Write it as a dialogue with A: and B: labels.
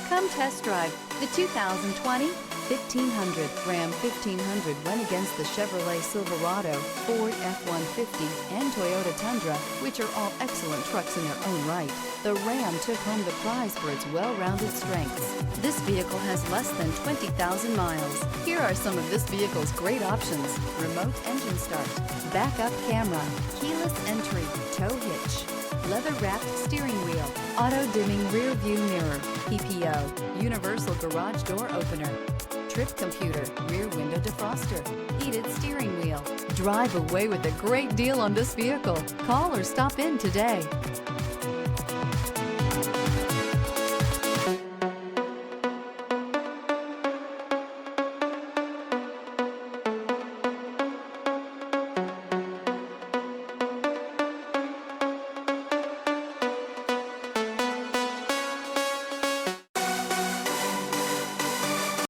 A: Come test drive the 2020 1500. Ram 1500 went against the Chevrolet Silverado, Ford F-150, and Toyota Tundra, which are all excellent trucks in their own right. The Ram took home the prize for its well-rounded strengths. This vehicle has less than 20,000 miles. Here are some of this vehicle's great options: remote engine start, backup camera, keyless entry, tow hitch, leather-wrapped steering wheel, auto-dimming rear view mirror, PPO, universal garage door opener, trip computer, rear window defroster, heated steering wheel. Drive away with a great deal on this vehicle. Call or stop in today.